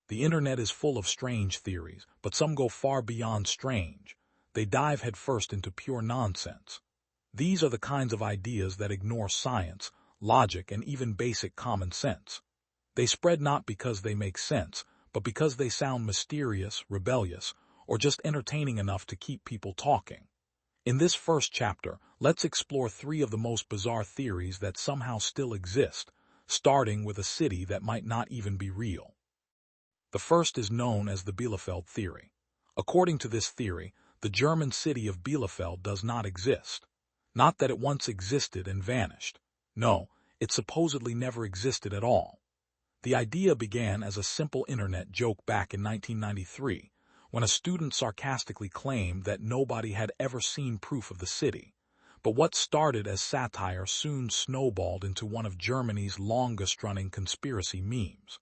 The internet is full of strange theories, but some go far beyond strange. They dive headfirst into pure nonsense. These are the kinds of ideas that ignore science, logic, and even basic common sense. They spread not because they make sense, but because they sound mysterious, rebellious, or just entertaining enough to keep people talking. In this first chapter, let's explore three of the most bizarre theories that somehow still exist, starting with a city that might not even be real. The first is known as the Bielefeld theory. According to this theory, the German city of Bielefeld does not exist. Not that it once existed and vanished. No, it supposedly never existed at all. The idea began as a simple internet joke back in 1993, when a student sarcastically claimed that nobody had ever seen proof of the city. But what started as satire soon snowballed into one of Germany's longest-running conspiracy memes.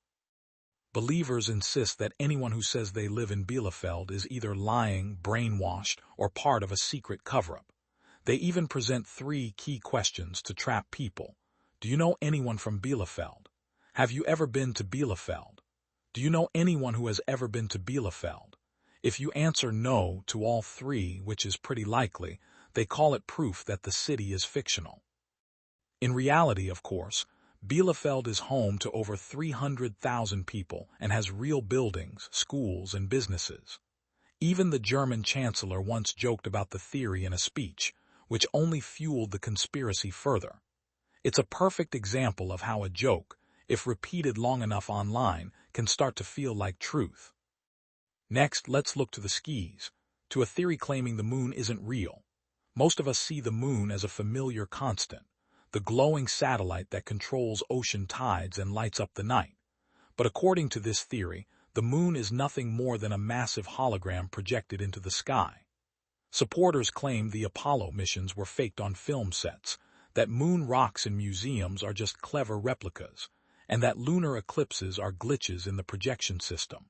Believers insist that anyone who says they live in Bielefeld is either lying, brainwashed, or part of a secret cover-up. They even present three key questions to trap people. Do you know anyone from Bielefeld? Have you ever been to Bielefeld? Do you know anyone who has ever been to Bielefeld? If you answer no to all three, which is pretty likely, they call it proof that the city is fictional. In reality, of course, Bielefeld is home to over 300,000 people and has real buildings, schools, and businesses. Even the German chancellor once joked about the theory in a speech, which only fueled the conspiracy further. It's a perfect example of how a joke, if repeated long enough online, can start to feel like truth. Next, let's look to the skis, to a theory claiming the moon isn't real. Most of us see the moon as a familiar constant, the glowing satellite that controls ocean tides and lights up the night. But according to this theory, the moon is nothing more than a massive hologram projected into the sky. Supporters claim the Apollo missions were faked on film sets, that moon rocks in museums are just clever replicas, and that lunar eclipses are glitches in the projection system.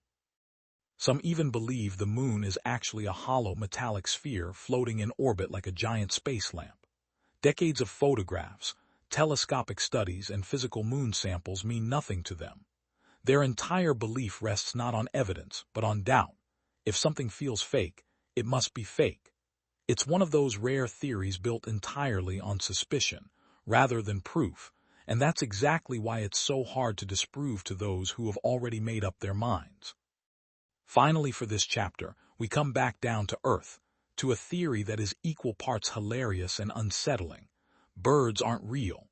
Some even believe the moon is actually a hollow metallic sphere floating in orbit like a giant space lamp. Decades of photographs, telescopic studies, and physical moon samples mean nothing to them. Their entire belief rests not on evidence, but on doubt. If something feels fake, it must be fake. It's one of those rare theories built entirely on suspicion, rather than proof, and that's exactly why it's so hard to disprove to those who have already made up their minds. Finally, for this chapter, we come back down to earth, to a theory that is equal parts hilarious and unsettling. Birds aren't real.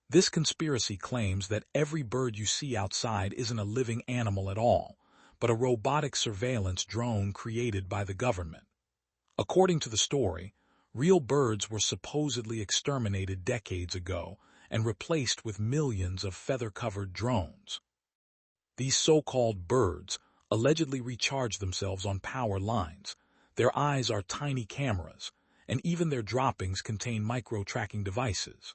This conspiracy claims that every bird you see outside isn't a living animal at all, but a robotic surveillance drone created by the government. According to the story, real birds were supposedly exterminated decades ago and replaced with millions of feather-covered drones. These so-called birds allegedly recharge themselves on power lines. Their eyes are tiny cameras, and even their droppings contain micro-tracking devices.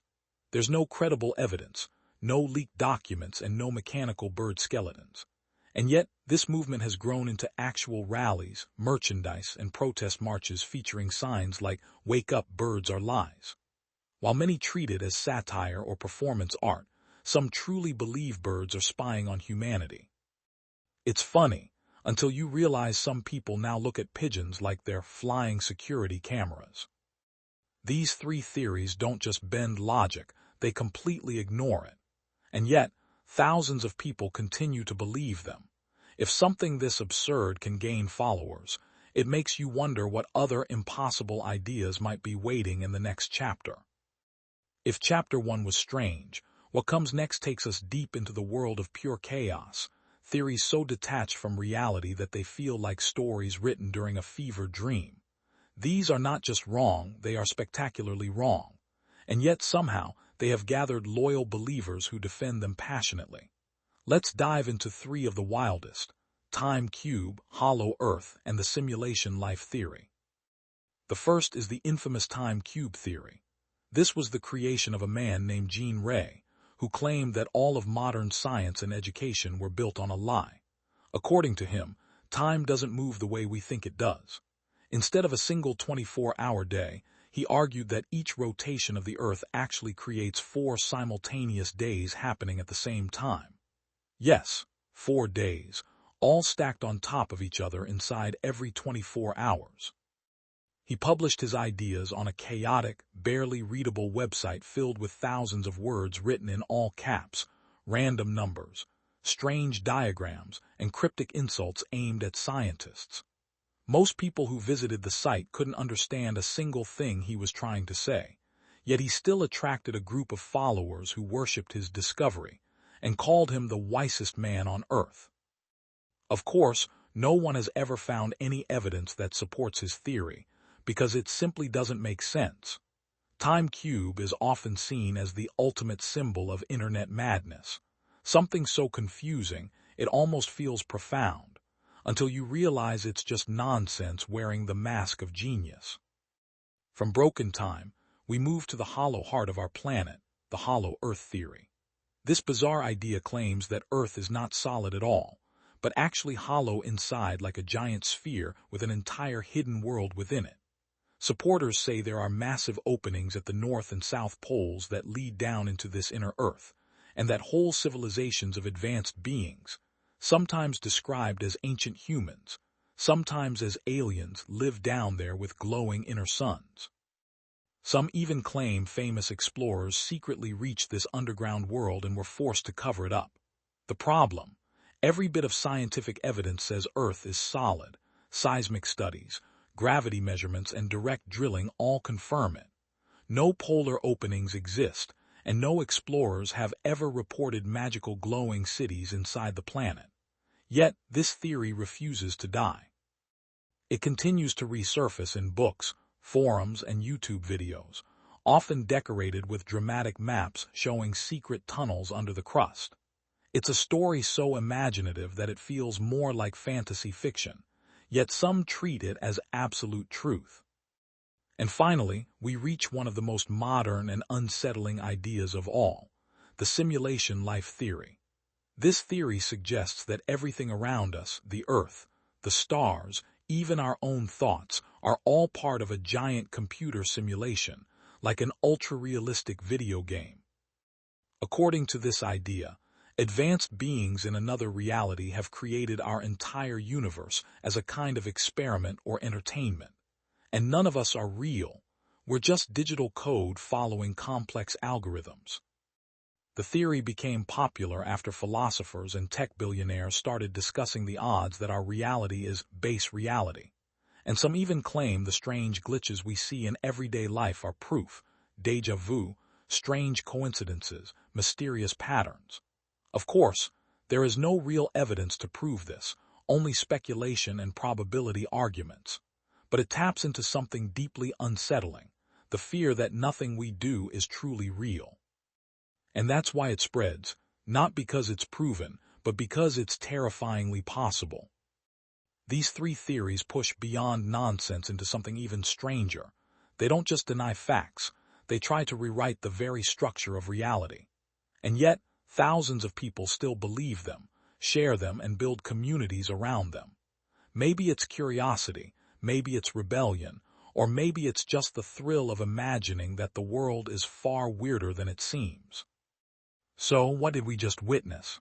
There's no credible evidence, no leaked documents, and no mechanical bird skeletons. And yet, this movement has grown into actual rallies, merchandise, and protest marches featuring signs like "Wake up, birds are lies." While many treat it as satire or performance art, some truly believe birds are spying on humanity. It's funny, until you realize some people now look at pigeons like they're flying security cameras. These three theories don't just bend logic, they completely ignore it. And yet, thousands of people continue to believe them. If something this absurd can gain followers, it makes you wonder what other impossible ideas might be waiting in the next chapter. If chapter 1 was strange, what comes next takes us deep into the world of pure chaos, theories so detached from reality that they feel like stories written during a fever dream. These are not just wrong, they are spectacularly wrong. And yet somehow, they have gathered loyal believers who defend them passionately. Let's dive into three of the wildest: time cube, hollow earth, and the simulation life theory. The first is the infamous time cube theory. This was the creation of a man named Jean Ray, who claimed that all of modern science and education were built on a lie. According to him, time doesn't move the way we think it does. Instead of a single 24-hour day, he argued that each rotation of the Earth actually creates 4 simultaneous days happening at the same time. Yes, 4 days, all stacked on top of each other inside every 24 hours. He published his ideas on a chaotic, barely readable website filled with thousands of words written in all caps, random numbers, strange diagrams, and cryptic insults aimed at scientists. Most people who visited the site couldn't understand a single thing he was trying to say, yet he still attracted a group of followers who worshipped his discovery and called him the wisest man on Earth. Of course, no one has ever found any evidence that supports his theory, because it simply doesn't make sense. Time Cube is often seen as the ultimate symbol of internet madness, something so confusing it almost feels profound, until you realize it's just nonsense wearing the mask of genius. From broken time, we move to the hollow heart of our planet, the hollow Earth theory. This bizarre idea claims that Earth is not solid at all, but actually hollow inside like a giant sphere with an entire hidden world within it. Supporters say there are massive openings at the North and South poles that lead down into this inner Earth, and that whole civilizations of advanced beings, sometimes described as ancient humans, sometimes as aliens, live down there with glowing inner suns. Some even claim famous explorers secretly reached this underground world and were forced to cover it up. The problem: every bit of scientific evidence says Earth is solid. Seismic studies, gravity measurements, and direct drilling all confirm it. No polar openings exist, and no explorers have ever reported magical glowing cities inside the planet. Yet, this theory refuses to die. It continues to resurface in books, forums, and YouTube videos, often decorated with dramatic maps showing secret tunnels under the crust. It's a story so imaginative that it feels more like fantasy fiction, yet some treat it as absolute truth. And finally, we reach one of the most modern and unsettling ideas of all, the simulation life theory. This theory suggests that everything around us, the Earth, the stars, even our own thoughts, are all part of a giant computer simulation, like an ultra-realistic video game. According to this idea, advanced beings in another reality have created our entire universe as a kind of experiment or entertainment. And none of us are real. We're just digital code following complex algorithms. The theory became popular after philosophers and tech billionaires started discussing the odds that our reality is base reality. And some even claim the strange glitches we see in everyday life are proof, déjà vu, strange coincidences, mysterious patterns. Of course, there is no real evidence to prove this, only speculation and probability arguments. But it taps into something deeply unsettling, the fear that nothing we do is truly real. And that's why it spreads, not because it's proven, but because it's terrifyingly possible. These three theories push beyond nonsense into something even stranger. They don't just deny facts, they try to rewrite the very structure of reality. And yet, thousands of people still believe them, share them, and build communities around them. Maybe it's curiosity, maybe it's rebellion, or maybe it's just the thrill of imagining that the world is far weirder than it seems. So, what did we just witness?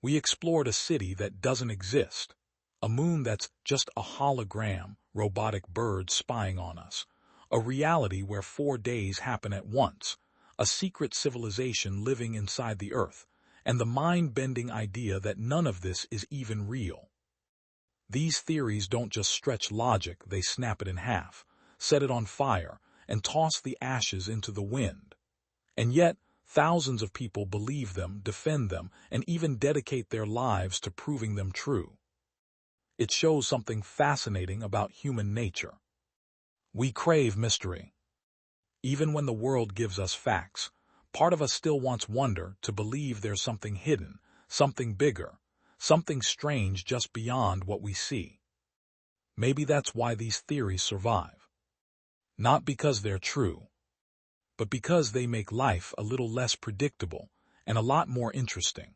We explored a city that doesn't exist, a moon that's just a hologram, robotic birds spying on us, a reality where 4 days happen at once, a secret civilization living inside the Earth, and the mind-bending idea that none of this is even real. These theories don't just stretch logic, they snap it in half, set it on fire, and toss the ashes into the wind. And yet, thousands of people believe them, defend them, and even dedicate their lives to proving them true. It shows something fascinating about human nature. We crave mystery. Even when the world gives us facts, part of us still wants wonder, to believe there's something hidden, something bigger, something strange just beyond what we see. Maybe that's why these theories survive. Not because they're true, but because they make life a little less predictable and a lot more interesting.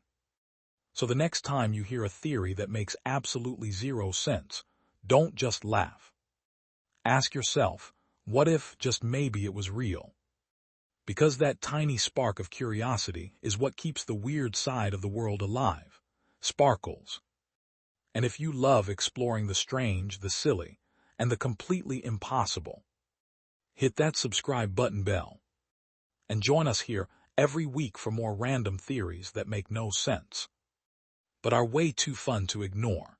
So the next time you hear a theory that makes absolutely zero sense, don't just laugh. Ask yourself, what if, just maybe, it was real? Because that tiny spark of curiosity is what keeps the weird side of the world alive. Sparkles. And if you love exploring the strange, the silly, and the completely impossible, hit that subscribe button bell and join us here every week for more random theories that make no sense, but are way too fun to ignore.